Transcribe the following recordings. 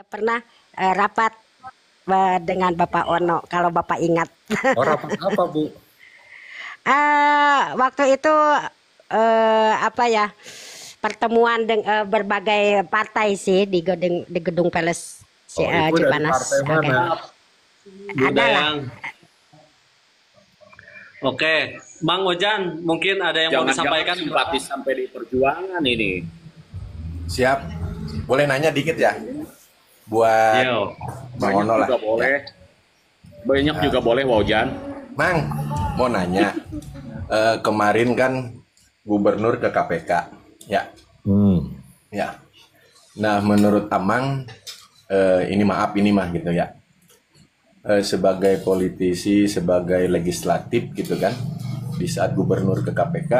Pernah rapat dengan Bapak Ono, kalau Bapak ingat. Oh, rapat apa, Bu? Waktu itu apa ya, pertemuan berbagai partai sih di gedung Palace Oh, Ibu dari partai Cipanas. Oke, mana? Bu adalah. Dayang. Oke, Bang Ojan, mungkin ada yang mau Jangan-jangan disampaikan? simpatisan PDI Perjuangan ini. Siap. Boleh nanya dikit ya? Buat Yo, Bang Banyak Ono lah. juga boleh. Banyak juga boleh, Wajan. Mang, mau nanya. Kemarin kan gubernur ke KPK. Ya, ya. Nah, menurut Amang, ini maaf, ini mah gitu ya. Sebagai politisi, sebagai legislatif gitu kan, di saat gubernur ke KPK,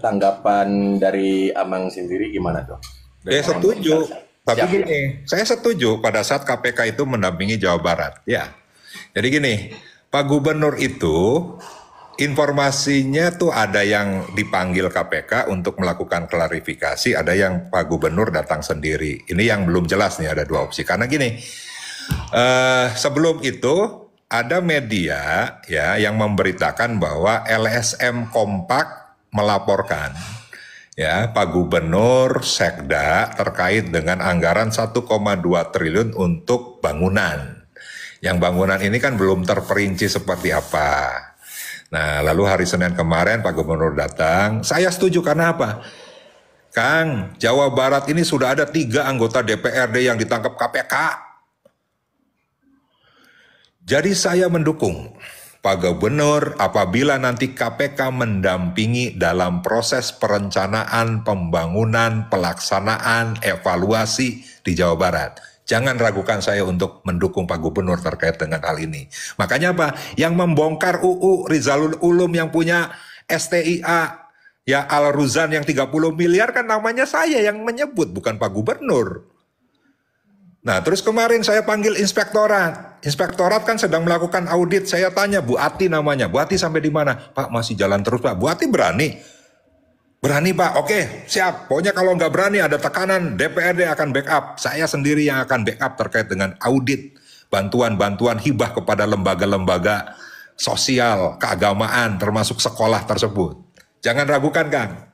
tanggapan dari Amang sendiri gimana tuh? Saya setuju, tapi Siap. gini, saya setuju pada saat KPK itu mendampingi Jawa Barat. Ya, jadi gini, Pak Gubernur itu informasinya tuh ada yang dipanggil KPK untuk melakukan klarifikasi, ada yang Pak Gubernur datang sendiri. Ini yang belum jelas nih, ada dua opsi. Karena gini, sebelum itu ada media ya yang memberitakan bahwa LSM kompak melaporkan ya Pak Gubernur Sekda terkait dengan anggaran 1,2 triliun untuk bangunan. Yang bangunan ini kan belum terperinci seperti apa. Nah, lalu hari Senin kemarin Pak Gubernur datang. Saya setuju karena apa? Kang, Jawa Barat ini sudah ada 3 anggota DPRD yang ditangkap KPK. Jadi saya mendukung Pak Gubernur apabila nanti KPK mendampingi dalam proses perencanaan, pembangunan, pelaksanaan, evaluasi di Jawa Barat. Jangan ragukan saya untuk mendukung Pak Gubernur terkait dengan hal ini. Makanya apa? Yang membongkar UU Rizalul Ulum yang punya STIA, ya Al Ruzan yang 30 miliar kan namanya saya yang menyebut, bukan Pak Gubernur. Nah, terus kemarin saya panggil inspektorat. Inspektorat kan sedang melakukan audit. Saya tanya, Bu Ati namanya. Bu Ati sampai di mana? Pak, masih jalan terus, Pak. Bu Ati berani? Berani, Pak. Oke, siap. Pokoknya kalau nggak berani ada tekanan, DPRD akan backup. Saya sendiri yang akan backup terkait dengan audit, bantuan-bantuan hibah kepada lembaga-lembaga sosial, keagamaan, termasuk sekolah tersebut. Jangan ragukan, Kang.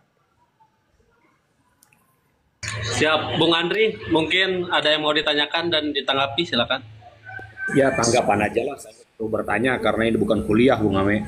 siap. Bung Andri, mungkin ada yang mau ditanyakan dan ditanggapi, silakan. Ya, tanggapan aja lah. Saya perlu bertanya karena ini bukan kuliah, Bung Ame.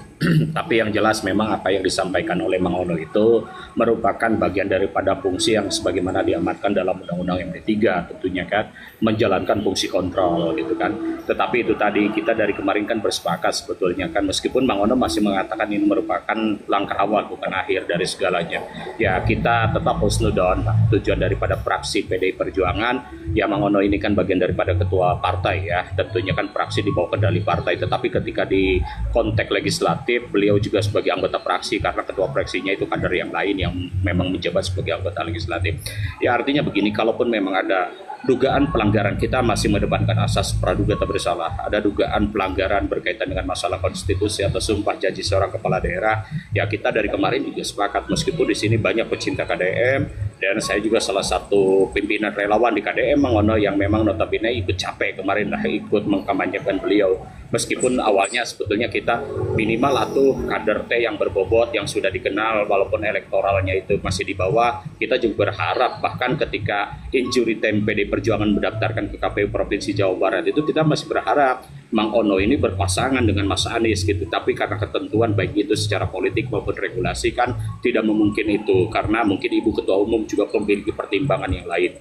Tapi yang jelas memang apa yang disampaikan oleh Mang Ono itu merupakan bagian daripada fungsi yang sebagaimana diamatkan dalam Undang-Undang MD3 tentunya kan, menjalankan fungsi kontrol gitu kan. Tetapi itu tadi kita dari kemarin kan bersepakat sebetulnya kan, meskipun Mang Ono masih mengatakan ini merupakan langkah awal bukan akhir dari segalanya. Ya, kita tetap husnudon, tujuan daripada fraksi PDI Perjuangan. Ya, Mang Ono ini kan bagian daripada ketua partai ya, tentunya kan fraksi di bawah kendali partai, tetapi ketika di konteks legislatif beliau juga sebagai anggota fraksi karena ketua fraksinya itu kader yang lain yang memang menjabat sebagai anggota legislatif. Ya, artinya begini, kalaupun memang ada dugaan pelanggaran, kita masih mendepankan asas praduga tak bersalah. Ada dugaan pelanggaran berkaitan dengan masalah konstitusi atau sumpah janji seorang kepala daerah. Ya, kita dari kemarin juga sepakat, meskipun di sini banyak pecinta KDM dan saya juga salah satu pimpinan relawan di KDM Mang Ono yang memang notabene ikut capek kemarin lah ikut mengkampanyekan beliau. Meskipun awalnya sebetulnya kita minimal atau kader T yang berbobot yang sudah dikenal walaupun elektoralnya itu masih di bawah, kita juga berharap bahkan ketika injury time PD Perjuangan mendaftarkan ke KPU Provinsi Jawa Barat itu kita masih berharap Mang Ono ini berpasangan dengan Mas Anies gitu, tapi karena ketentuan baik itu secara politik maupun regulasi kan tidak memungkinkan itu karena mungkin Ibu Ketua Umum juga memiliki pertimbangan yang lain.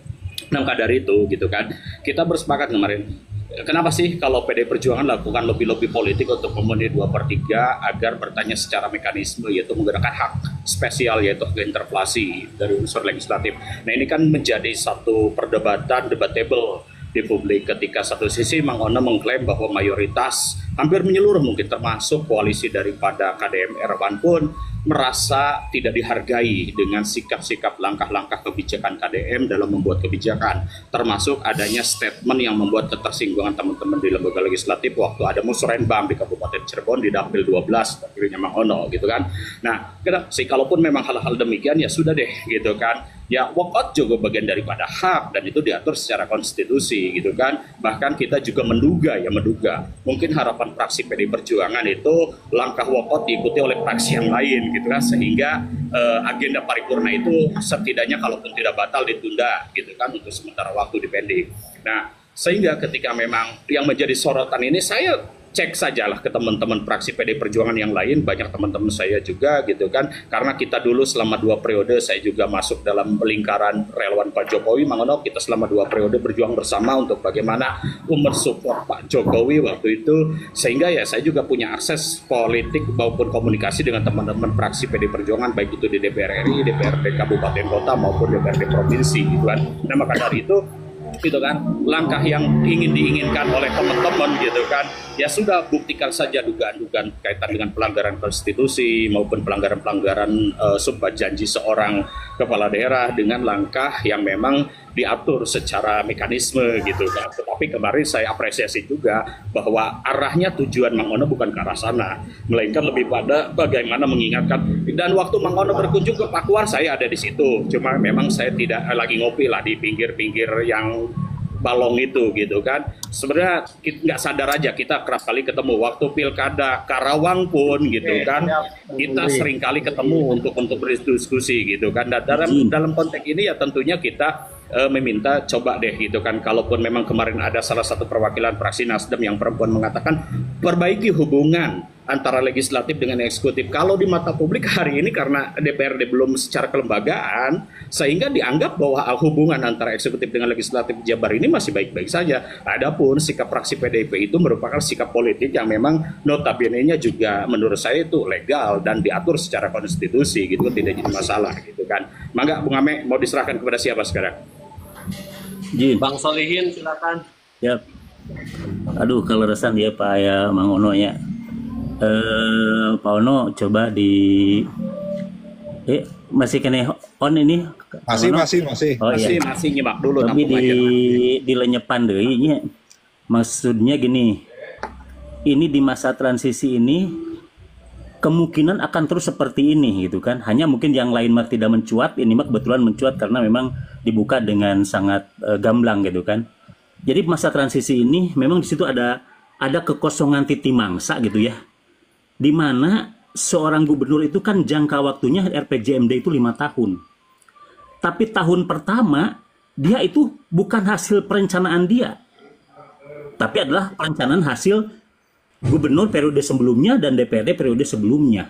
Nah, maka dari itu gitu kan kita bersepakat kemarin, kenapa sih kalau PD Perjuangan lakukan lobby-lobby politik untuk memenuhi 2/3 agar bertanya secara mekanisme, yaitu menggunakan hak spesial yaitu hak interpelasi dari unsur legislatif. Nah, ini kan menjadi satu perdebatan debatable di publik ketika satu sisi Mang Ono mengklaim bahwa mayoritas hampir menyeluruh mungkin termasuk koalisi daripada KDM Erban pun merasa tidak dihargai dengan sikap-sikap langkah-langkah kebijakan KDM dalam membuat kebijakan, termasuk adanya statement yang membuat ketersinggungan teman-teman di lembaga legislatif waktu ada musrenbang di Kabupaten Cirebon di Dapil 12 dapilnya Mang Ono gitu kan. Nah, sih kalaupun memang hal-hal demikian ya sudah deh gitu kan. Ya walkout juga bagian daripada hak dan itu diatur secara konstitusi gitu kan. Bahkan kita juga menduga mungkin harapan fraksi PD Perjuangan itu langkah walkout diikuti oleh fraksi yang lain gitu kan, sehingga agenda paripurna itu setidaknya kalaupun tidak batal ditunda gitu kan untuk sementara waktu dipending. Nah, sehingga ketika memang yang menjadi sorotan ini saya cek sajalah ke teman-teman fraksi PD Perjuangan yang lain, banyak teman-teman saya juga gitu kan, karena kita dulu selama 2 periode saya juga masuk dalam lingkaran relawan Pak Jokowi, Mang Ono, kita selama 2 periode berjuang bersama untuk bagaimana support Pak Jokowi waktu itu, sehingga ya saya juga punya akses politik maupun komunikasi dengan teman-teman fraksi PD Perjuangan baik itu di DPR RI, DPRD Kabupaten Kota maupun DPRD Provinsi gitu kan. Nah maka dari itu gitu kan, langkah yang ingin diinginkan oleh teman-teman gitu kan, ya sudah buktikan saja dugaan-dugaan kaitan dengan pelanggaran konstitusi maupun pelanggaran-pelanggaran sumpah janji seorang kepala daerah dengan langkah yang memang diatur secara mekanisme gitu kan. Tetapi kemarin saya apresiasi juga bahwa arahnya tujuan Mang Ono bukan ke arah sana, melainkan lebih pada bagaimana mengingatkan. Dan waktu Mang Ono berkunjung ke Pakuan saya ada di situ, cuma memang saya tidak lagi ngopi lah di pinggir-pinggir yang balong itu gitu kan. Sebenarnya nggak sadar aja kita kerap kali ketemu waktu pilkada Karawang pun gitu kan, kita sering kali ketemu untuk berdiskusi gitu kan. Dan dalam konteks ini ya tentunya kita meminta coba deh gitu kan, kalaupun memang kemarin ada salah satu perwakilan fraksi Nasdem yang perempuan mengatakan perbaiki hubungan antara legislatif dengan eksekutif. Kalau di mata publik hari ini karena DPRD belum secara kelembagaan, sehingga dianggap bahwa hubungan antara eksekutif dengan legislatif Jabar ini masih baik-baik saja. Adapun sikap fraksi PDIP itu merupakan sikap politik yang memang notabene-nya juga menurut saya itu legal dan diatur secara konstitusi gitu, tidak jadi masalah gitu kan. Mangga Bung Ame mau diserahkan kepada siapa sekarang? Bang Solihin silakan. Ya. Aduh kalau resan dia Pak ya Mang Ono ya. Pak Ono coba di masih kena on ini masih oh, iya. masih nyimak dulu tapi di lenyepan deh maksudnya gini, ini di masa transisi ini kemungkinan akan terus seperti ini gitu kan, hanya mungkin yang lain mah tidak mencuat, ini mah kebetulan mencuat karena memang dibuka dengan sangat gamblang gitu kan. Jadi masa transisi ini memang di situ ada kekosongan titi mangsa gitu ya, di mana seorang gubernur itu kan jangka waktunya RPJMD itu 5 tahun. Tapi tahun pertama dia itu bukan hasil perencanaan dia, tapi adalah perencanaan hasil gubernur periode sebelumnya dan DPRD periode sebelumnya.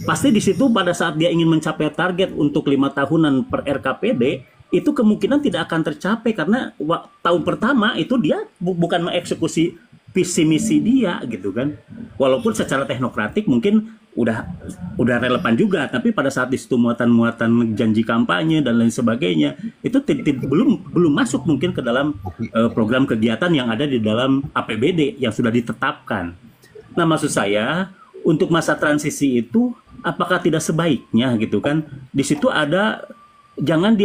Pasti di situ pada saat dia ingin mencapai target untuk 5 tahunan per RKPD, itu kemungkinan tidak akan tercapai karena tahun pertama itu dia bukan mengeksekusi visi misi dia gitu kan. Walaupun secara teknokratik mungkin udah relevan juga, tapi pada saat di situ muatan-muatan janji kampanye dan lain sebagainya itu belum masuk mungkin ke dalam program kegiatan yang ada di dalam APBD yang sudah ditetapkan. Nah maksud saya untuk masa transisi itu apakah tidak sebaiknya gitu kan di situ ada jangan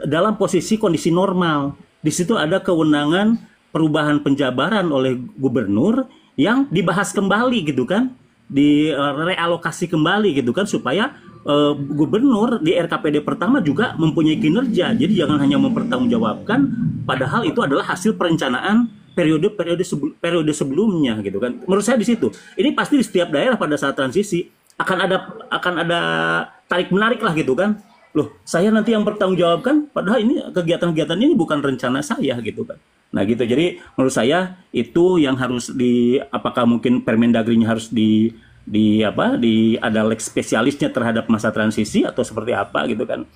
dalam posisi kondisi normal, di situ ada kewenangan perubahan penjabaran oleh gubernur yang dibahas kembali gitu kan, direalokasi kembali gitu kan, supaya gubernur di RKPD pertama juga mempunyai kinerja. Jadi jangan hanya mempertanggungjawabkan padahal itu adalah hasil perencanaan periode sebelumnya gitu kan. Menurut saya di situ. Ini pasti di setiap daerah pada saat transisi akan ada tarik menarik lah gitu kan. Loh, saya nanti yang bertanggungjawabkan padahal ini kegiatan-kegiatan ini bukan rencana saya gitu kan. Nah gitu, jadi menurut saya itu yang harus apakah mungkin Permendagrinya harus ada lex spesialisnya terhadap masa transisi atau seperti apa gitu kan.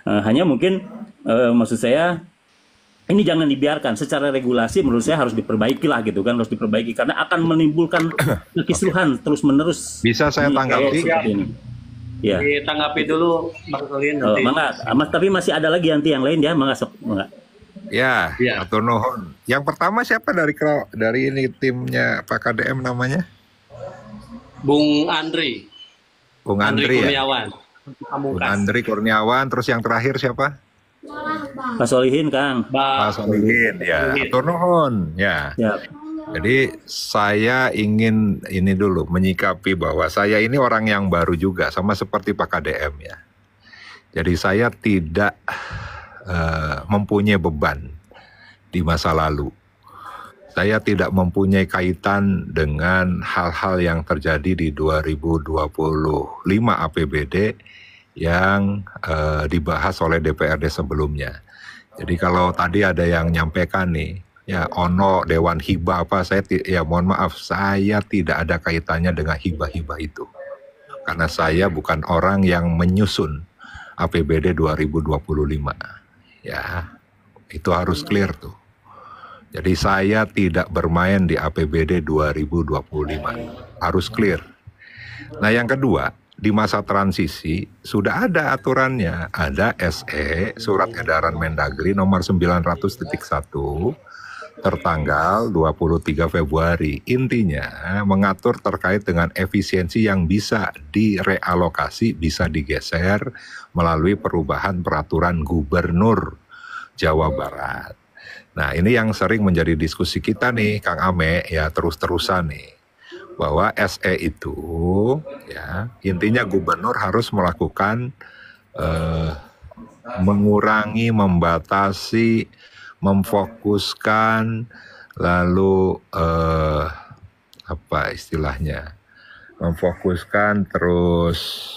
Hanya mungkin maksud saya ini jangan dibiarkan, secara regulasi menurut saya harus diperbaiki lah gitu kan, harus diperbaiki karena akan menimbulkan kekisruhan terus-menerus. Bisa saya tanggapi? Ya. Ditanggapi dulu Bang Solihin nanti. Mangga, tapi masih ada lagi nanti yang lain ya, mangga. Ya, Ya, atur nuhun. Yang pertama siapa dari ini timnya Pak KDM namanya? Bung Andri, Bung Andri Andri ya. Kurniawan, Bung Pamungkas. Andri Kurniawan. Terus yang terakhir siapa? Pak Solihin, Kang. Pak Solihin. Ya, atur nuhun. Ya. Ya, Jadi saya ingin ini dulu menyikapi bahwa saya ini orang yang baru juga sama seperti Pak KDM ya. Jadi saya tidak mempunyai beban di masa lalu. Saya tidak mempunyai kaitan dengan hal-hal yang terjadi di 2025 APBD yang dibahas oleh DPRD sebelumnya. Jadi kalau tadi ada yang nyampaikan nih, ya ono Dewan Hibah apa, ya mohon maaf, saya tidak ada kaitannya dengan hibah-hibah itu. Karena saya bukan orang yang menyusun APBD 2025. Ya, itu harus clear tuh. Jadi saya tidak bermain di APBD 2025. Harus clear. Nah yang kedua, di masa transisi sudah ada aturannya. Ada SE, Surat Edaran Mendagri nomor 900.1 tertanggal 23 Februari. Intinya mengatur terkait dengan efisiensi yang bisa direalokasi, bisa digeser melalui perubahan peraturan gubernur Jawa Barat. Nah ini yang sering menjadi diskusi kita nih Kang Ame, ya terus-terusan nih. Bahwa SE itu ya intinya gubernur harus melakukan mengurangi, membatasi, memfokuskan, lalu apa istilahnya, memfokuskan terus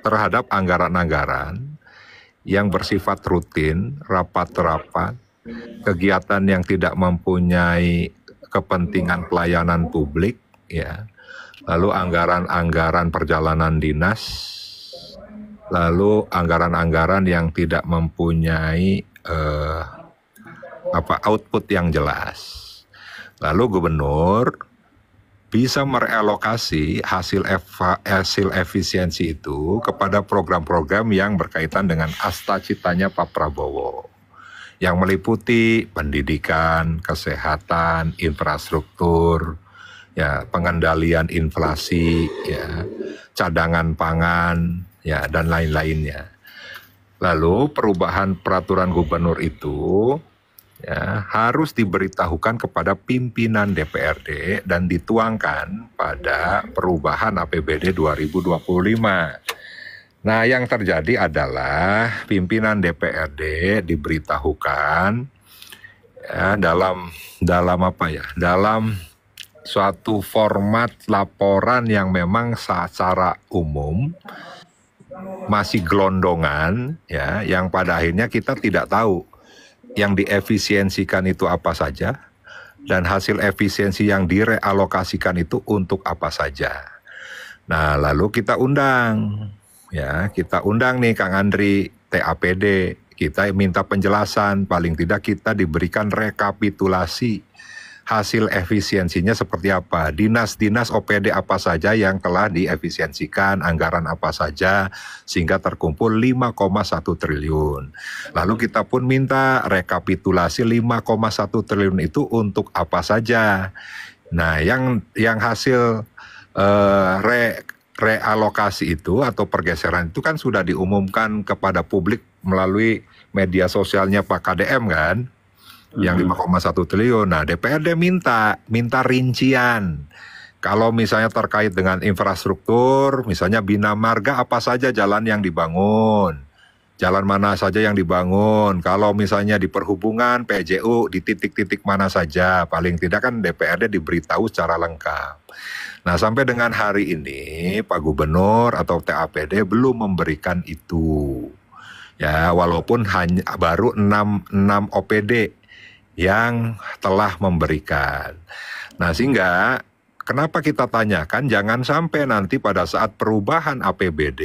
terhadap anggaran-anggaran yang bersifat rutin, rapat-rapat, kegiatan yang tidak mempunyai kepentingan pelayanan publik, ya, lalu anggaran-anggaran perjalanan dinas, lalu anggaran-anggaran yang tidak mempunyai output yang jelas. Lalu gubernur bisa merelokasi hasil efisiensi itu kepada program-program yang berkaitan dengan asta-citanya Pak Prabowo, yang meliputi pendidikan, kesehatan, infrastruktur, ya pengendalian inflasi, ya cadangan pangan, ya dan lain-lainnya. Lalu perubahan peraturan gubernur itu ya, harus diberitahukan kepada pimpinan DPRD dan dituangkan pada perubahan APBD 2025. Nah, yang terjadi adalah pimpinan DPRD diberitahukan ya, dalam apa ya? Dalam suatu format laporan yang memang secara umum masih gelondongan ya, yang pada akhirnya kita tidak tahu yang diefisiensikan itu apa saja dan hasil efisiensi yang direalokasikan itu untuk apa saja. Nah, lalu kita undang nih Kang Andri, TAPD, kita minta penjelasan, paling tidak kita diberikan rekapitulasi hasil efisiensinya seperti apa, dinas-dinas OPD apa saja yang telah diefisiensikan, anggaran apa saja, sehingga terkumpul 5,1 triliun. Lalu kita pun minta rekapitulasi 5,1 triliun itu untuk apa saja. Nah, yang hasil realokasi itu atau pergeseran itu kan sudah diumumkan kepada publik melalui media sosialnya Pak KDM kan, yang 5,1 triliun. Nah, DPRD minta rincian. Kalau misalnya terkait dengan infrastruktur, misalnya Bina Marga apa saja jalan yang dibangun, jalan mana saja yang dibangun. Kalau misalnya di perhubungan, PJU di titik-titik mana saja, paling tidak kan DPRD diberitahu secara lengkap. Nah, sampai dengan hari ini Pak Gubernur atau TAPD belum memberikan itu. Ya, walaupun hanya baru 6 OPD yang telah memberikan. Nah, sehingga kenapa kita tanyakan jangan sampai nanti pada saat perubahan APBD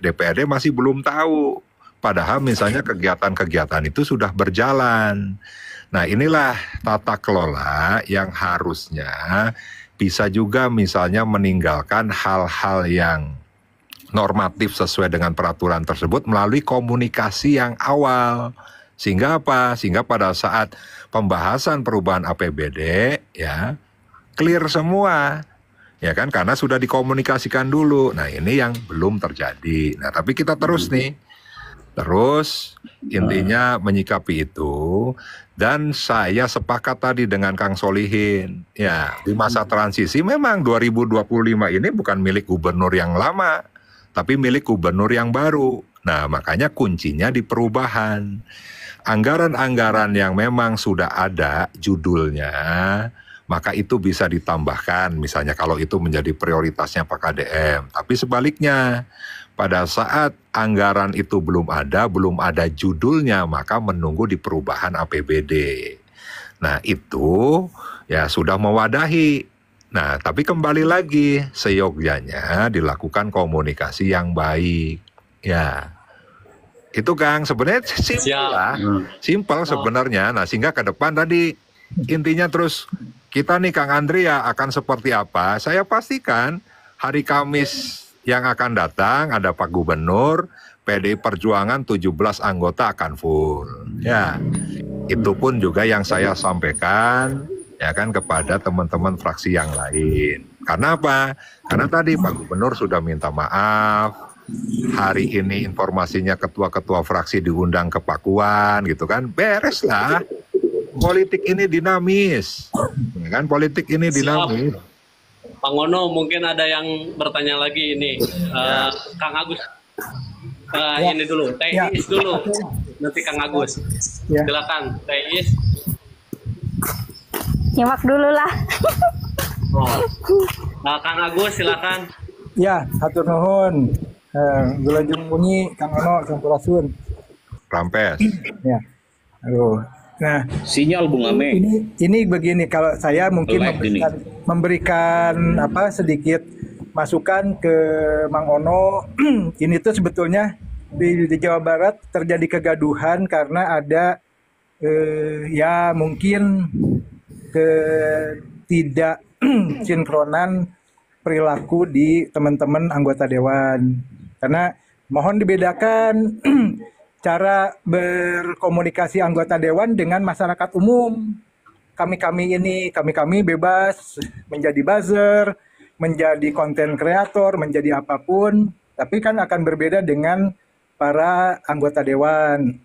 DPRD masih belum tahu. Padahal misalnya kegiatan-kegiatan itu sudah berjalan. Nah, inilah tata kelola yang harusnya bisa juga misalnya meninggalkan hal-hal yang normatif sesuai dengan peraturan tersebut melalui komunikasi yang awal Sehingga apa? Sehingga pada saat pembahasan perubahan APBD ya clear semua. Ya kan, karena sudah dikomunikasikan dulu. Nah, ini yang belum terjadi. Nah, tapi kita terus nih. Terus intinya menyikapi itu, dan saya sepakat tadi dengan Kang Solihin. Ya, di masa transisi memang 2025 ini bukan milik gubernur yang lama, tapi milik gubernur yang baru. Nah, makanya kuncinya di perubahan. Anggaran-anggaran yang memang sudah ada judulnya, maka itu bisa ditambahkan, misalnya kalau itu menjadi prioritasnya Pak KDM. Tapi sebaliknya, pada saat anggaran itu belum ada judulnya, maka menunggu di perubahan APBD. Nah, itu ya sudah mewadahi. Nah, tapi kembali lagi, seyogyanya dilakukan komunikasi yang baik. Ya, itu Kang, sebenarnya simpel lah. Simpel sebenarnya. Nah, sehingga ke depan tadi intinya terus kita nih Kang Andri ya akan seperti apa? Saya pastikan hari Kamis yang akan datang ada Pak Gubernur, PDI Perjuangan 17 anggota akan full. Ya, itu pun juga yang saya sampaikan ya kan kepada teman-teman fraksi yang lain. Karena apa? Karena tadi Pak Gubernur sudah minta maaf. Hari ini informasinya ketua-ketua fraksi diundang ke Pakuan gitu kan. Beres lah. Politik ini dinamis, ya kan? Politik ini dinamis. Pak Ngono, mungkin ada yang bertanya lagi ini. Kang Agus, ini dulu, Teis dulu, nanti Kang Agus. Silakan, Teis. Nyimak dulu lah. Kang Agus, silakan. Ya, hatur nuhun. Gula jeung bunyi Kang Ono sampurasun. Rampes. Ya. Aduh. Nah, sinyal Bung Ame. Ini begini, kalau saya mungkin memberikan apa sedikit masukan ke Mang Ono. Ini tuh sebetulnya di Jawa Barat terjadi kegaduhan karena ada ya mungkin tidak sinkronan perilaku di teman-teman anggota dewan. Karena mohon dibedakan cara berkomunikasi anggota dewan dengan masyarakat umum. Kami bebas menjadi buzzer, menjadi konten kreator, menjadi apapun, tapi kan akan berbeda dengan para anggota dewan.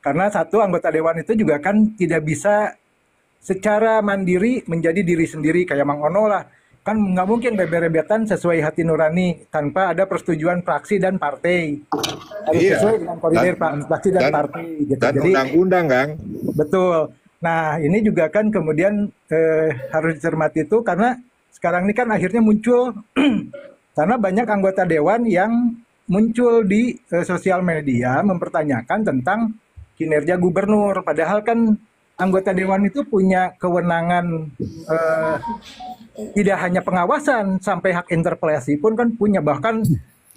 Karena satu anggota dewan itu juga kan tidak bisa secara mandiri menjadi diri sendiri kayak Mang Ono lah. Kan nggak mungkin beber-bebetan sesuai hati nurani tanpa ada persetujuan fraksi dan partai. Harus sesuai dengan koordinir fraksi dan partai. Gitu. Dan undang-undang, Kang. Betul. Nah, ini juga kan kemudian harus dicermati itu karena sekarang ini kan akhirnya muncul karena banyak anggota dewan yang muncul di sosial media mempertanyakan tentang kinerja gubernur. Padahal kan anggota dewan itu punya kewenangan tidak hanya pengawasan, sampai hak interpelasi pun kan punya, bahkan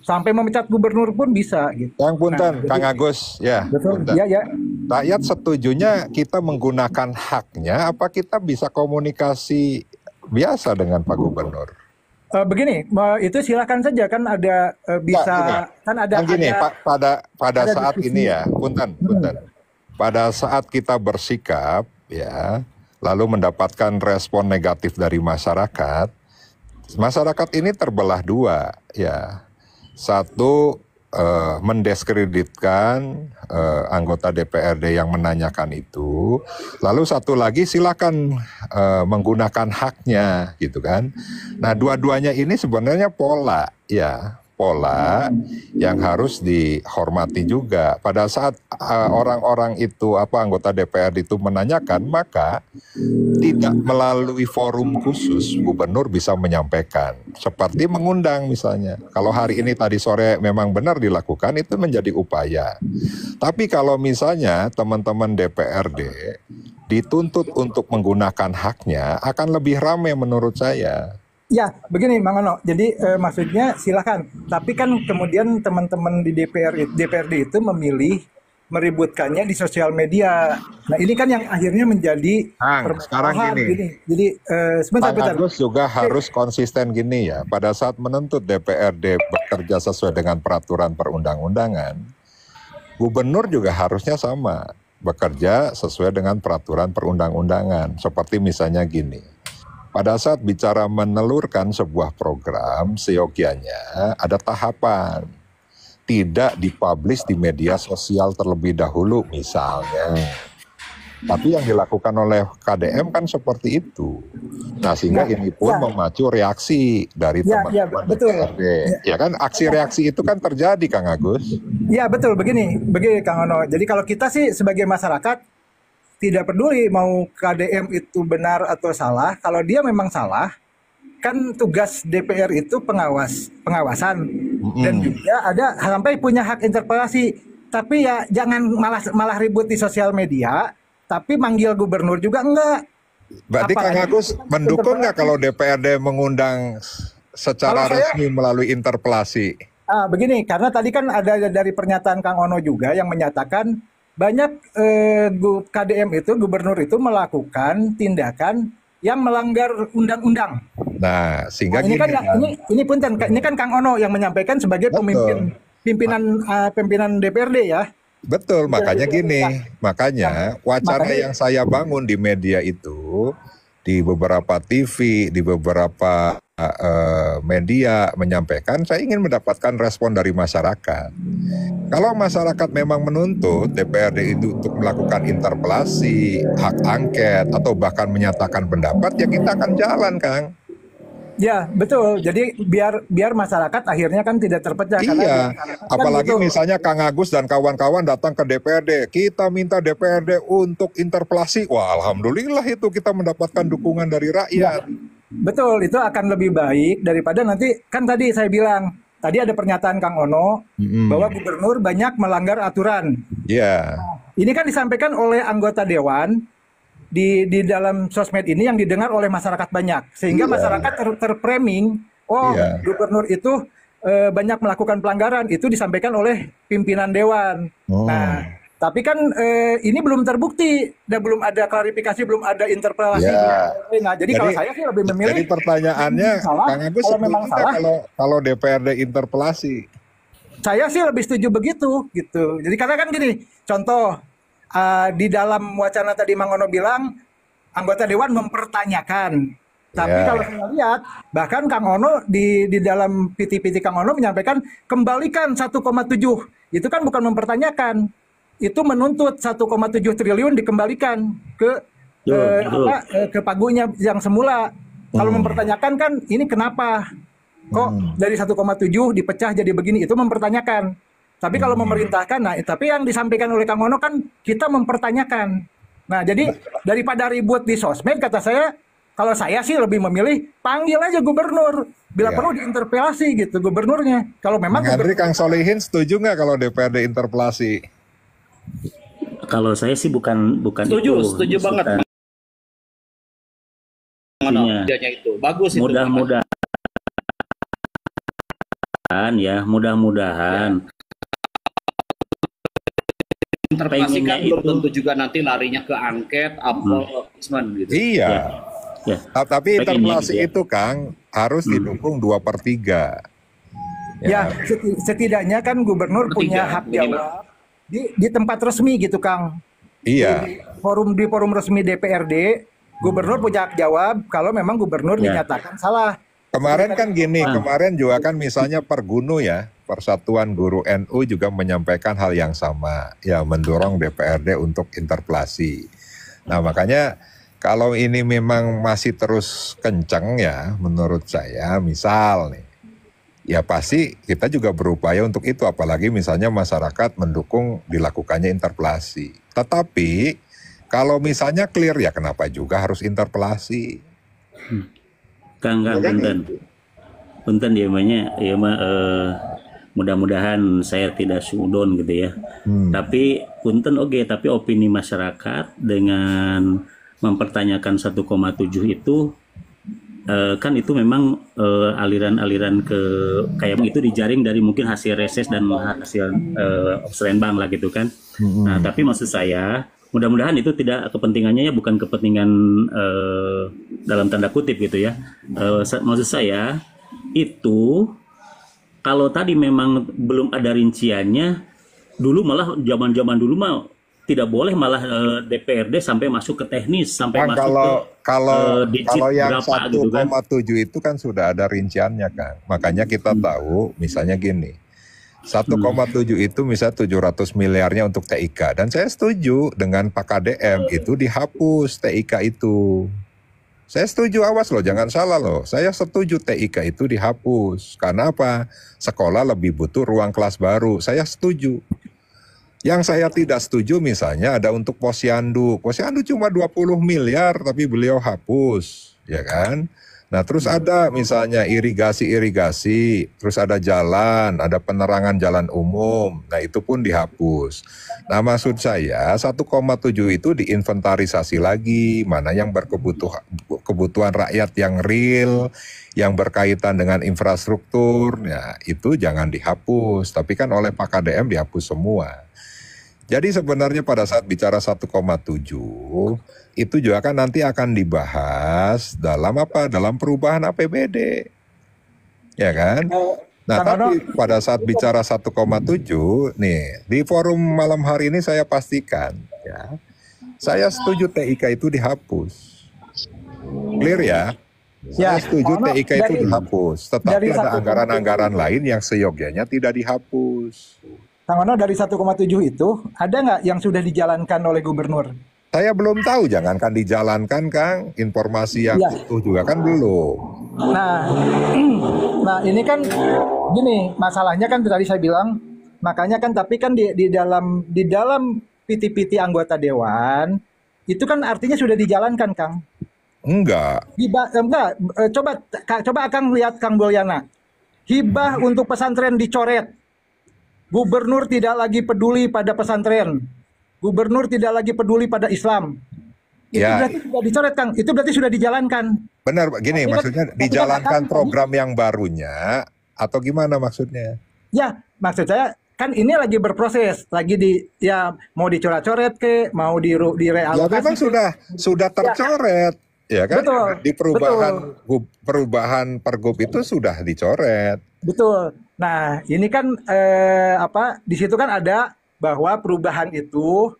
sampai memecat gubernur pun bisa gitu. Kang Punten, Kang Agus, ya. Betul, Punten. ya. Rakyat setujunya kita menggunakan haknya, apa kita bisa komunikasi biasa dengan Pak Gubernur? Begini, itu silakan saja kan ada bisa kan ada. Gini, ada, Pak, pada ada saat diskusi. ini ya, Punten. Pada saat kita bersikap, ya, lalu mendapatkan respon negatif dari masyarakat ini terbelah dua, ya. Satu, mendiskreditkan anggota DPRD yang menanyakan itu, lalu satu lagi silakan menggunakan haknya, gitu kan. Nah, dua-duanya ini sebenarnya pola, ya. Pola yang harus dihormati juga. Pada saat orang-orang itu anggota DPR itu menanyakan, maka tidak melalui forum khusus gubernur bisa menyampaikan. Seperti mengundang misalnya. Kalau hari ini tadi sore memang benar dilakukan, itu menjadi upaya. Tapi kalau misalnya teman-teman DPRD dituntut untuk menggunakan haknya, akan lebih ramai menurut saya. Ya, begini Mang Ono. Jadi maksudnya silakan. Tapi kan kemudian teman-teman di DPRD itu memilih meributkannya di sosial media. Nah, ini kan yang akhirnya menjadi sekarang gini. Jadi sebentar. Pak Agus juga harus konsisten gini ya. Pada saat menuntut DPRD bekerja sesuai dengan peraturan perundang-undangan, gubernur juga harusnya sama. bekerja sesuai dengan peraturan perundang-undangan. Seperti misalnya gini, pada saat bicara menelurkan sebuah program, seyogianya ada tahapan. Tidak dipublish di media sosial terlebih dahulu misalnya. Tapi yang dilakukan oleh KDM kan seperti itu. Nah, sehingga ini pun memacu reaksi dari teman-teman DPRD. Ya kan, aksi reaksi itu kan terjadi, Kang Agus. Ya, betul. Begini Kang Ono. Jadi kalau kita sih sebagai masyarakat tidak peduli mau KDM itu benar atau salah. Kalau dia memang salah, kan tugas DPR itu pengawasan. Dan juga ada sampai punya hak interpelasi. Tapi ya jangan malah ribut di sosial media, tapi manggil gubernur juga enggak. Berarti Kang Agus mendukung nggak kalau DPRD mengundang secara resmi melalui interpelasi? Begini, karena tadi kan ada dari pernyataan Kang Ono juga yang menyatakan banyak KDM itu, gubernur itu melakukan tindakan yang melanggar undang-undang. Nah, sehingga ini kan ini kan Kang Ono yang menyampaikan sebagai pimpinan DPRD ya. Betul, makanya gini, makanya wacana yang saya bangun di media itu, di beberapa TV, di beberapa media menyampaikan, saya ingin mendapatkan respon dari masyarakat. Kalau masyarakat memang menuntut DPRD itu untuk melakukan interpelasi, hak angket, atau bahkan menyatakan pendapat, ya kita akan jalan, Kang. Ya, betul. Jadi biar masyarakat akhirnya kan tidak terpecah. Iya, apalagi kan misalnya Kang Agus dan kawan-kawan datang ke DPRD, kita minta DPRD untuk interpelasi. Wah, alhamdulillah itu kita mendapatkan dukungan dari rakyat. Betul, itu akan lebih baik daripada nanti, kan tadi saya bilang, tadi ada pernyataan Kang Ono bahwa gubernur banyak melanggar aturan. Iya. Ini kan disampaikan oleh anggota dewan di dalam sosmed ini yang didengar oleh masyarakat banyak, sehingga masyarakat terframing, gubernur itu banyak melakukan pelanggaran, itu disampaikan oleh pimpinan dewan. Nah, tapi kan ini belum terbukti dan belum ada klarifikasi, belum ada interpelasi. Nah, jadi kalau saya sih lebih memilih. Jadi pertanyaannya, Kang Agus, kalau memang salah, kalau DPRD interpelasi, saya sih lebih setuju begitu, gitu. Jadi karena kan gini, contoh. Di dalam wacana tadi Mang Ono bilang anggota dewan mempertanyakan, tapi kalau saya lihat bahkan Kang Ono di dalam PT Kang Ono menyampaikan kembalikan 1,7, itu kan bukan mempertanyakan, itu menuntut 1,7 triliun dikembalikan ke pagunya yang semula. Kalau mempertanyakan kan ini kenapa kok dari 1,7 dipecah jadi begini, itu mempertanyakan. Tapi kalau memerintahkan, nah tapi yang disampaikan oleh Kang Ono kan kita mempertanyakan. Nah jadi daripada ribut di sosmed, kata saya, kalau saya sih lebih memilih panggil aja gubernur. Bila perlu diinterpelasi gitu gubernurnya. Kalau memang Henry, Kang Solihin setuju nggak kalau DPRD interpelasi? Kalau saya sih bukan setuju banget. Itu bagus itu. Mudah-mudahan interpelasi kan belum tentu juga nanti larinya ke angket, approval gitu. Iya. Tapi interpelasi itu, Kang, harus didukung 2/3. Ya, setidaknya kan gubernur punya hak jawab di tempat resmi gitu, Kang. Iya. Di forum resmi DPRD, gubernur punya hak jawab kalau memang gubernur dinyatakan salah. Kemarin kan gini, kemarin juga kan misalnya Pergunu ya, Persatuan Guru NU juga menyampaikan hal yang sama, ya mendorong DPRD untuk interpelasi. Nah makanya kalau ini memang masih terus kencang ya, menurut saya misal nih, ya pasti kita juga berupaya untuk itu, apalagi misalnya masyarakat mendukung dilakukannya interpelasi. Tetapi kalau misalnya clear ya kenapa juga harus interpelasi? Kang, punten dia mudah-mudahan saya tidak sudon gitu ya. Tapi punten tapi opini masyarakat dengan mempertanyakan 1,7 itu kan itu memang aliran-aliran ke kayak itu dijaring dari mungkin hasil reses dan hasil Obsrenbang lah gitu kan. Nah, tapi maksud saya mudah-mudahan itu tidak kepentingannya ya, bukan kepentingan dalam tanda kutip gitu ya. Maksud saya itu kalau tadi memang belum ada rinciannya, dulu malah zaman-zaman dulu mah tidak boleh malah DPRD sampai masuk ke teknis, sampai Kang, masuk kalau ke digit yang berapa gitu kan. 1,7 itu kan sudah ada rinciannya, Kang. Makanya kita tahu misalnya gini. 1,7 itu misalnya 700 miliarnya untuk TIK, dan saya setuju dengan Pak KDM itu dihapus TIK itu. Saya setuju, awas loh, jangan salah loh. Saya setuju TIK itu dihapus. Karena apa? Sekolah lebih butuh ruang kelas baru. Saya setuju. Yang saya tidak setuju misalnya ada untuk posyandu. Posyandu cuma 20 miliar tapi beliau hapus, ya kan? Nah, terus ada misalnya irigasi, terus ada jalan, ada penerangan jalan umum. Nah, itu pun dihapus. Nah, maksud saya 1,7 itu diinventarisasi lagi, mana yang kebutuhan rakyat yang real, yang berkaitan dengan infrastruktur, ya itu jangan dihapus. Tapi kan oleh Pak KDM dihapus semua. Jadi sebenarnya pada saat bicara 1,7 itu juga kan nanti akan dibahas dalam apa? Dalam perubahan APBD. Ya kan? Nah, tapi pada saat bicara 1,7 nih, di forum malam hari ini saya pastikan ya. Saya setuju TIK itu dihapus. Clear ya? Saya setuju TIK itu dihapus. Tetapi ada anggaran-anggaran lain yang seyogyanya tidak dihapus. Kang Ono, dari 1,7 itu ada nggak yang sudah dijalankan oleh gubernur? Saya belum tahu, jangankan dijalankan, Kang. Informasi yang utuh juga kan belum. Nah ini kan gini, masalahnya kan tadi saya bilang, makanya kan tapi kan di dalam PT-PT anggota dewan itu kan artinya sudah dijalankan, Kang. Enggak. Coba Kang lihat, Kang Bolyana. Hibah untuk pesantren dicoret. Gubernur tidak lagi peduli pada pesantren. Gubernur tidak lagi peduli pada Islam. Itu berarti sudah dicoret, Kang. Itu berarti sudah dijalankan. Benar, gini maksudnya dijalankan program yang barunya atau gimana maksudnya? Ya, maksud saya kan ini lagi berproses, lagi mau dicoret-coret mau direalokasi. Ya memang sudah tercoret. Ya kan? Betul. Di perubahan pergub itu sudah dicoret. Betul. Nah, ini kan di situ kan ada bahwa perubahan itu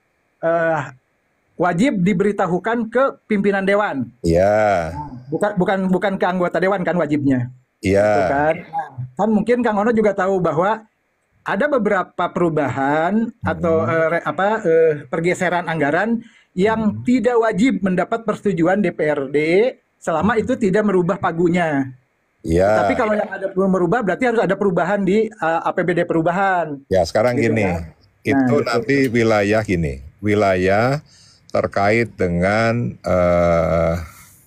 wajib diberitahukan ke pimpinan dewan. Iya. Bukan ke anggota dewan kan wajibnya. Iya. Gitu kan. Nah, kan mungkin Kang Ono juga tahu bahwa ada beberapa perubahan atau pergeseran anggaran yang tidak wajib mendapat persetujuan DPRD selama itu tidak merubah pagunya. Iya. Tapi kalau yang ada merubah berarti harus ada perubahan di APBD perubahan. Ya sekarang gitu gini, kan? Itu nanti wilayah terkait dengan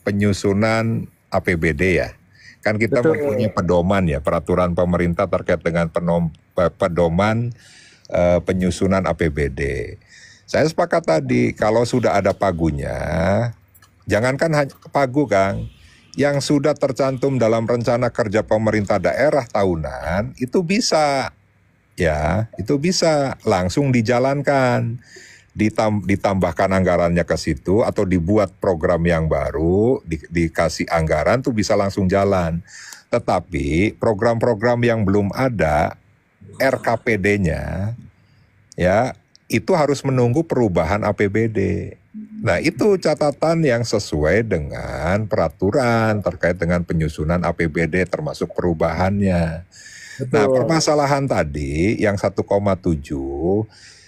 penyusunan APBD ya. Kan kita mempunyai pedoman ya, peraturan pemerintah terkait dengan pedoman penyusunan APBD. Saya sepakat tadi, kalau sudah ada pagunya, jangankan hanya pagu, Kang, yang sudah tercantum dalam rencana kerja pemerintah daerah tahunan, itu bisa langsung dijalankan. Ditambahkan anggarannya ke situ atau dibuat program yang baru, dikasih anggaran tuh bisa langsung jalan. Tetapi program-program yang belum ada RKPD-nya ya itu harus menunggu perubahan APBD. Nah, itu catatan yang sesuai dengan peraturan terkait dengan penyusunan APBD termasuk perubahannya. Betul. Nah, permasalahan tadi yang 1,7,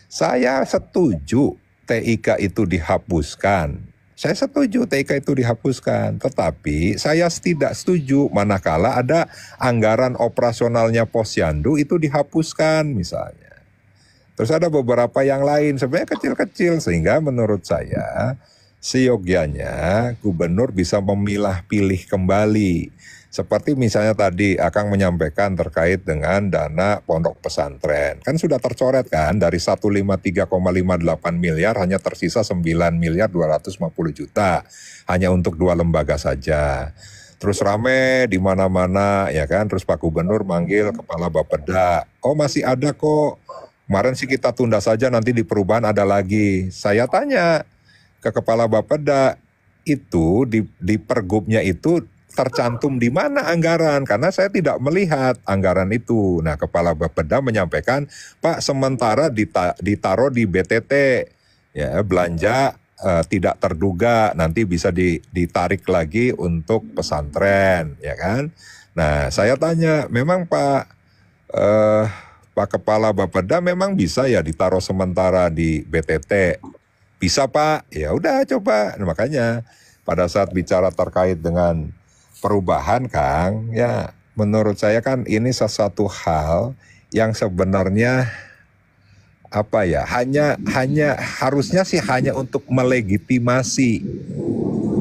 saya setuju TIK itu dihapuskan. Saya setuju TIK itu dihapuskan, tetapi saya tidak setuju manakala ada anggaran operasionalnya posyandu itu dihapuskan misalnya. Terus ada beberapa yang lain sebenarnya kecil-kecil sehingga menurut saya seyogyanya gubernur bisa memilah-pilih kembali. Seperti misalnya tadi Akang menyampaikan terkait dengan dana pondok pesantren. Kan sudah tercoret kan dari 153,58 miliar hanya tersisa 9 miliar 250 juta. Hanya untuk 2 lembaga saja. Terus rame di mana-mana ya kan. Terus Pak Gubernur manggil Kepala Bapeda. Oh masih ada kok. Kemarin sih kita tunda saja, nanti di perubahan ada lagi. Saya tanya ke Kepala Bapeda, itu di pergubnya itu tercantum di mana anggaran? Karena saya tidak melihat anggaran itu. Nah, Kepala Bapeda menyampaikan, Pak sementara ditaruh di BTT. ya belanja tidak terduga nanti bisa ditarik lagi untuk pesantren, ya kan? Nah, saya tanya, memang Pak Kepala Bapeda memang bisa ya ditaruh sementara di BTT? Bisa Pak? Ya udah coba. Nah, makanya pada saat bicara terkait dengan perubahan, Kang, ya menurut saya kan ini sesuatu hal yang sebenarnya apa ya, hanya harusnya sih hanya untuk melegitimasi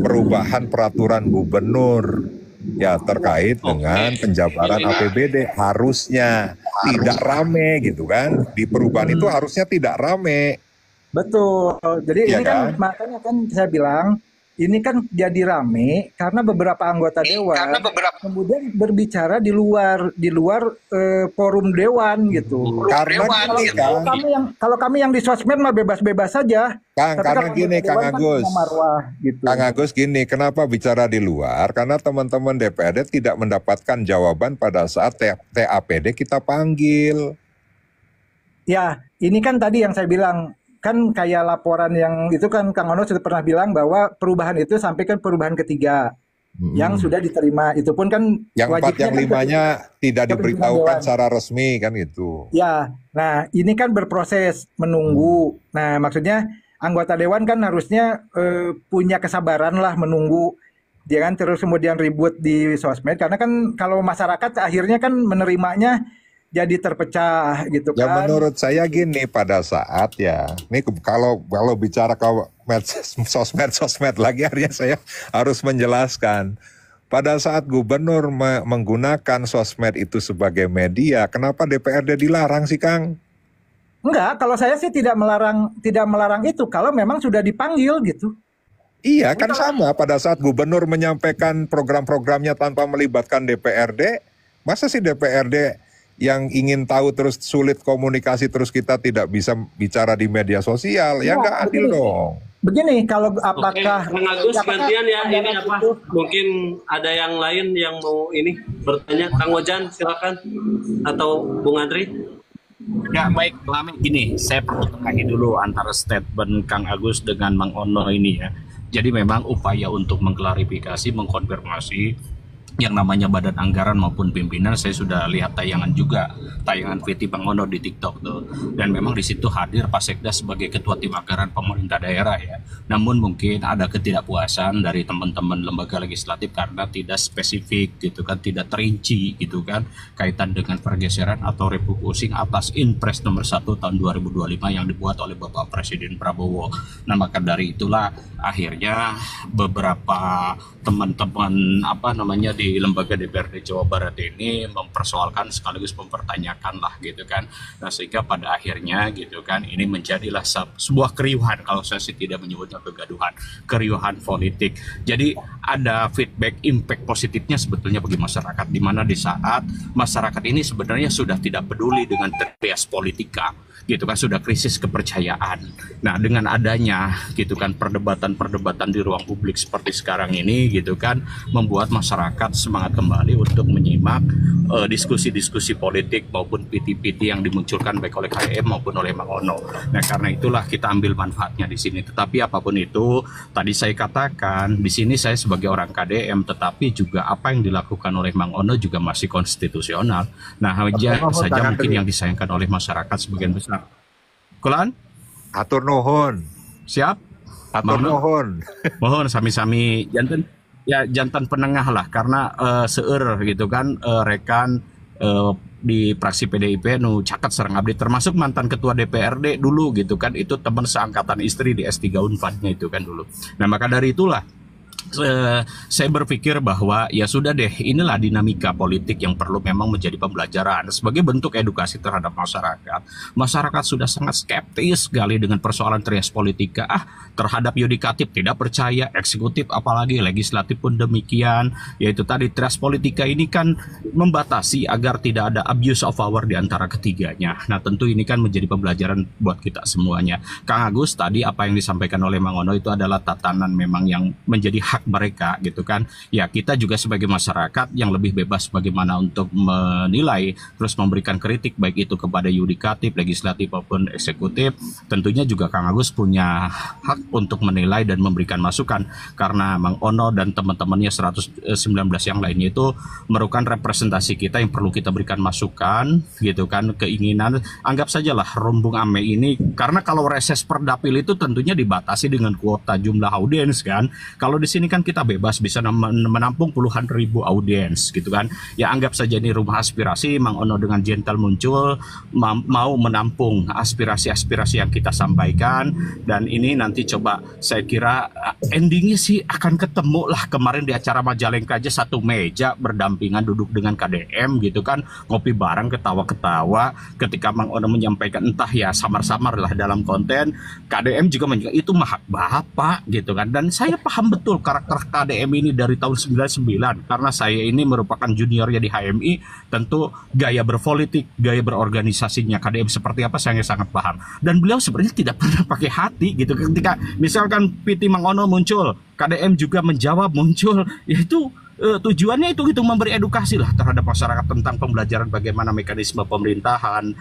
perubahan peraturan gubernur ya terkait dengan penjabaran APBD, harusnya tidak rame gitu kan, di perubahan itu harusnya tidak rame. Betul. Jadi Iya ini kan kan? makanya kan saya bilang ini kan jadi rame karena beberapa anggota dewan kemudian berbicara di luar forum dewan gitu. Karena gini Kang, Kalau kami yang di sosmed mah bebas-bebas saja. Kang, Tapi karena kalau gini anggota Kang dewan kan Agus, punya marwah gitu. Kang Agus gini, kenapa bicara di luar? Karena teman-teman DPRD tidak mendapatkan jawaban pada saat TAPD kita panggil. Ya, ini kan tadi yang saya bilang, kan kayak laporan yang itu kan Kang Ono sudah pernah bilang bahwa perubahan itu sampai kan perubahan ketiga yang sudah diterima. Itu pun kan Yang 4 wajibnya yang kan 5-nya tidak ke pimpinan diberitahukan dewan. secara resmi kan gitu. Ya, nah ini kan berproses menunggu. Nah, maksudnya anggota dewan kan harusnya punya kesabaran lah menunggu. Jangan terus kemudian ribut di sosmed karena kan kalau masyarakat akhirnya kan menerimanya jadi terpecah gitu Ya kan. menurut saya gini, pada saat ya, ini kalau bicara ke sosmed lagi, artinya saya harus menjelaskan. Pada saat gubernur menggunakan sosmed itu sebagai media, kenapa DPRD dilarang sih Kang? Enggak, kalau saya sih tidak melarang itu kalau memang sudah dipanggil gitu. Iya kan sama, pada saat gubernur menyampaikan program-programnya tanpa melibatkan DPRD, masa sih DPRD yang ingin tahu terus sulit komunikasi terus kita tidak bisa bicara di media sosial, ya nggak adil dong. Begini, kalau Oke, apakah Kang Agus apakah gantian ya, ini pandangan apa? itu Mungkin ada yang lain yang mau ini bertanya. Kang Ojan silakan atau Bung Andri. Ya baik, Lame, gini, saya perlu tengahi dulu antara statement Kang Agus dengan Mang Ono ini ya. Jadi memang upaya untuk mengklarifikasi, mengkonfirmasi yang namanya badan anggaran maupun pimpinan, saya sudah lihat tayangan juga, tayangan VT Bang Ono di TikTok tuh, dan memang di situ hadir Pak Sekda sebagai ketua tim anggaran pemerintah daerah ya. Namun mungkin ada ketidakpuasan dari teman-teman lembaga legislatif karena tidak spesifik gitu kan, tidak terinci gitu kan, kaitan dengan pergeseran atau refocusing atas Inpres nomor 1 tahun 2025 yang dibuat oleh Bapak Presiden Prabowo. Nah maka dari itulah akhirnya beberapa teman-teman di lembaga DPRD Jawa Barat ini mempersoalkan sekaligus mempertanyakan lah gitu kan. Nah sehingga pada akhirnya gitu kan ini menjadilah sebuah keriuhan, kalau saya sih tidak menyebutnya kegaduhan, keriuhan politik. Jadi ada feedback impact positifnya sebetulnya bagi masyarakat, di mana di saat masyarakat ini sebenarnya sudah tidak peduli dengan trias politika gitu kan, sudah krisis kepercayaan. Nah dengan adanya gitu kan perdebatan di ruang publik seperti sekarang ini gitu kan, membuat masyarakat semangat kembali untuk menyimak diskusi-diskusi politik maupun PT-PT yang dimunculkan baik oleh KM maupun oleh Mang Ono. Nah karena itulah kita ambil manfaatnya di sini. Tetapi apapun itu, tadi saya katakan di sini saya sebagai orang KDM, tetapi juga apa yang dilakukan oleh Mang Ono juga masih konstitusional. Nah hanya saja mungkin yang disayangkan oleh masyarakat sebagian besar. Kulan? Atur nuhun. Siap? Atur nuhun. Mohon sami-sami jantan penengah lah, karena seueur gitu kan rekan di praksi PDIP nu caket sareng abdi, termasuk mantan ketua DPRD dulu gitu kan, itu teman seangkatan istri di S3 Unpadnya itu kan dulu. Nah maka dari itulah saya berpikir bahwa ya sudah deh, inilah dinamika politik yang perlu memang menjadi pembelajaran sebagai bentuk edukasi terhadap masyarakat. Masyarakat sudah sangat skeptis sekali dengan persoalan trias politika, terhadap yudikatif tidak percaya, eksekutif apalagi legislatif pun demikian. Yaitu tadi trias politika ini kan membatasi agar tidak ada abuse of power di antara ketiganya. Nah tentu ini kan menjadi pembelajaran buat kita semuanya. Kang Agus tadi apa yang disampaikan oleh Mang Ono itu adalah tatanan memang yang menjadi hak mereka gitu kan. Ya kita juga sebagai masyarakat yang lebih bebas bagaimana untuk menilai, terus memberikan kritik baik itu kepada yudikatif, legislatif maupun eksekutif. Tentunya juga Kang Agus punya hak untuk menilai dan memberikan masukan, karena Mang Ono dan teman-temannya 119 yang lainnya itu merupakan representasi kita yang perlu kita berikan masukan gitu kan, keinginan. Anggap sajalah Rumbung Ame ini, karena kalau reses Perdapil itu tentunya dibatasi dengan kuota jumlah audiens kan. Kalau di sini kan kita bebas bisa menampung puluhan ribu audiens gitu kan. Ya anggap saja ini rumah aspirasi, Mang Ono dengan gentle muncul mau menampung aspirasi-aspirasi yang kita sampaikan, dan ini nanti coba saya kira endingnya sih akan ketemu lah. Kemarin di acara Majalengka aja satu meja berdampingan duduk dengan KDM gitu kan, ngopi bareng ketawa-ketawa. Ketika Mang Ono menyampaikan entah ya samar-samar lah dalam konten, KDM juga menjaga itu mah hak bapak gitu kan. Dan saya paham betul karakter KDM ini dari tahun 99, karena saya ini merupakan juniornya di HMI. Tentu gaya berpolitik, gaya berorganisasinya KDM seperti apa saya sangat paham, dan beliau sebenarnya tidak pernah pakai hati gitu. Ketika misalkan PT Mang Ono muncul, KDM juga menjawab muncul, yaitu tujuannya itu memberi edukasi lah terhadap masyarakat tentang pembelajaran bagaimana mekanisme pemerintahan,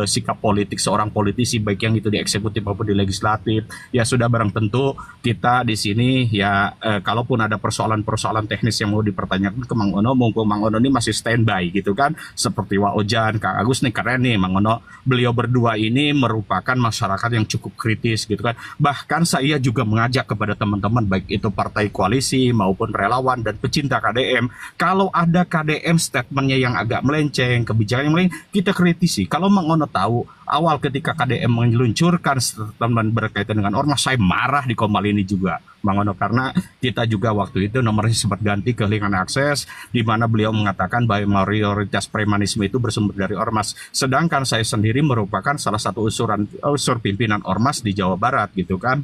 sikap politik seorang politisi baik yang itu di eksekutif maupun di legislatif. Ya sudah barang tentu kita di sini ya kalaupun ada persoalan-persoalan teknis yang mau dipertanyakan ke Mang Ono, mumpung Mang Ono ini masih standby gitu kan, seperti Wak Ojan, Kang Agus nih keren nih Mang Ono, beliau berdua ini merupakan masyarakat yang cukup kritis gitu kan. Bahkan saya juga mengajak kepada teman-teman baik itu partai koalisi maupun relawan dan pecinta KDM, kalau ada KDM statementnya yang agak melenceng, kebijakan yang lain, kita kritisi. Kalau Mang Ono tahu awal ketika KDM meluncurkan statement berkaitan dengan ormas, saya marah di Komal ini juga Mang Ono, karena kita juga waktu itu nomornya sempat ganti ke Lingkungan Akses, di mana beliau mengatakan bahwa mayoritas premanisme itu bersumber dari ormas, sedangkan saya sendiri merupakan salah satu unsur pimpinan ormas di Jawa Barat gitu kan.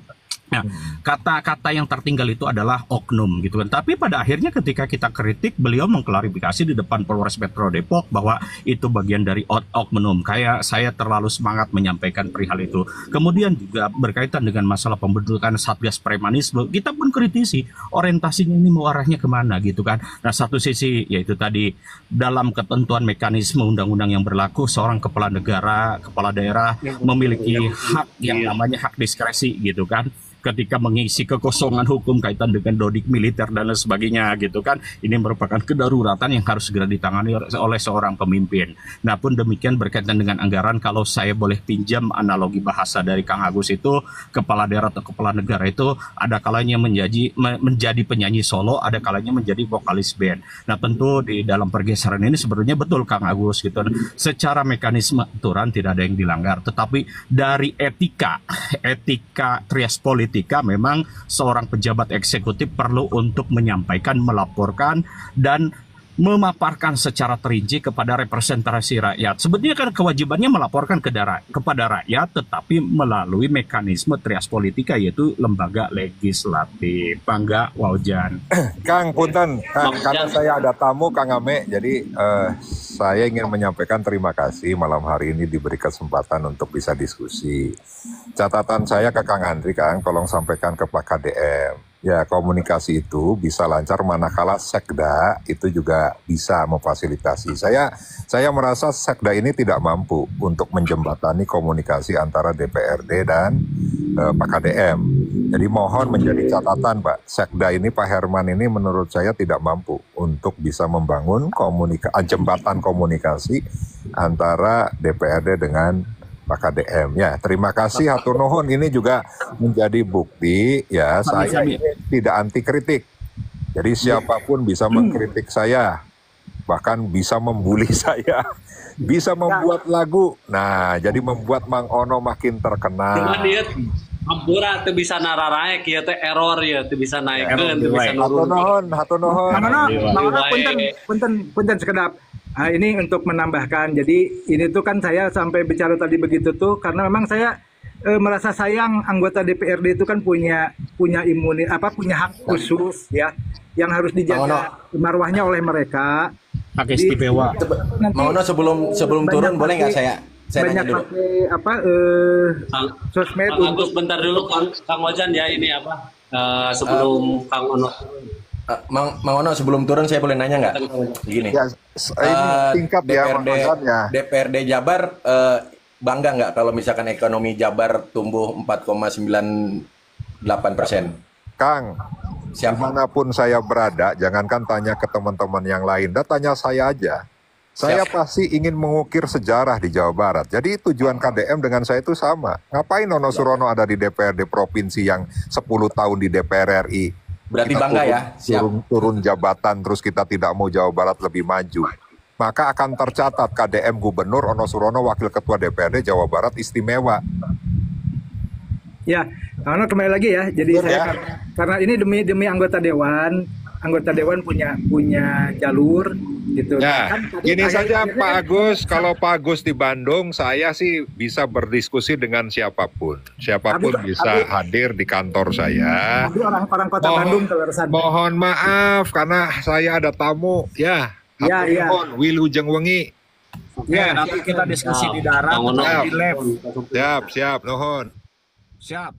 Nah, kata-kata yang tertinggal itu adalah oknum gitu kan. Tapi pada akhirnya ketika kita kritik, beliau mengklarifikasi di depan Polres Metro Depok bahwa itu bagian dari oknum. Kayak saya terlalu semangat menyampaikan perihal itu. Kemudian juga berkaitan dengan masalah pembentukan Satgas Premanisme, kita pun kritisi orientasinya ini mau arahnya kemana gitu kan. Nah, satu sisi yaitu tadi dalam ketentuan mekanisme undang-undang yang berlaku, seorang kepala negara, kepala daerah memiliki hak yang namanya hak diskresi gitu kan, ketika mengisi kekosongan hukum kaitan dengan dodik militer dan lain sebagainya gitu kan. Ini merupakan kedaruratan yang harus segera ditangani oleh seorang pemimpin. Nah pun demikian berkaitan dengan anggaran, kalau saya boleh pinjam analogi bahasa dari Kang Agus itu, kepala daerah atau kepala negara itu ada kalanya menjadi penyanyi solo, ada kalanya menjadi vokalis band. Nah tentu di dalam pergeseran ini sebenarnya betul Kang Agus gitu, secara mekanisme aturan tidak ada yang dilanggar, tetapi dari etika trias politik, memang seorang pejabat eksekutif perlu untuk menyampaikan, melaporkan, dan memaparkan secara terinci kepada representasi rakyat. Sebetulnya kan kewajibannya melaporkan kepada rakyat, tetapi melalui mekanisme trias politika, yaitu lembaga legislatif. Bangga Waujan. Kang Punten, karena saya ada tamu Kang Ame, jadi saya ingin menyampaikan terima kasih malam hari ini diberi kesempatan untuk bisa diskusi. Catatan saya ke Kang Andri, Kang, tolong sampaikan ke Pak KDM. Ya, komunikasi itu bisa lancar manakala Sekda itu juga bisa memfasilitasi. Saya merasa Sekda ini tidak mampu untuk menjembatani komunikasi antara DPRD dan Pak KDM. Jadi mohon menjadi catatan, Pak. Sekda ini, Pak Herman ini menurut saya tidak mampu untuk bisa membangun jembatan komunikasi antara DPRD dengan Pak KDM. Ya, terima kasih hatur nuhun. Ini juga menjadi bukti ya, saya ini tidak anti kritik. Jadi siapapun bisa mengkritik saya, bahkan bisa membuli saya, bisa membuat lagu. Nah, jadi membuat Mang Ono makin terkenal. Hampura tuh bisa nararaek ya, tuh error ya, tuh bisa naikkan, tuh bisa nurun. Hatur nuhun. Punten sekedap. Ini untuk menambahkan, jadi ini tuh kan saya sampai bicara tadi begitu tuh karena memang saya merasa sayang anggota DPRD itu kan punya punya hak khusus ya yang harus dijaga marwahnya oleh mereka. Hak istimewa. Mau sebelum turun boleh nggak saya banyak dulu. pakai sosmed Kang Agus bentar dulu Kang Wajan ya, ini sebelum Kang Ono. Mang Ono, sebelum turun saya boleh nanya nggak? Begini. Ya, ini singkat ya DPRD Jabar bangga nggak kalau misalkan ekonomi Jabar tumbuh 4,98%? Kang, dimanapun saya berada, jangankan tanya ke teman-teman yang lain, dan tanya saya aja. Saya pasti ingin mengukir sejarah di Jawa Barat. Jadi tujuan KDM dengan saya itu sama. Ngapain Nono Surono ada di DPRD provinsi yang 10 tahun di DPR RI? Berarti kita bangga ya? Turun jabatan, terus kita tidak mau Jawa Barat lebih maju. Maka akan tercatat KDM Gubernur Ono Surono Wakil Ketua DPRD Jawa Barat istimewa. Ya, Ono kembali lagi ya. Jadi saya karena ini demi anggota dewan punya jalur gitu. Ya, kan gini saja Pak Agus, kalau Pak Agus di Bandung, saya sih bisa berdiskusi dengan siapapun. Siapapun bisa hadir di kantor saya. Orang kota Bandung kelerasan. Mohon maaf karena saya ada tamu. Ya, mohon Wilujeng Wengi. Ya, nanti kita diskusi di darat, di lab. Siap, nuhun. Siap.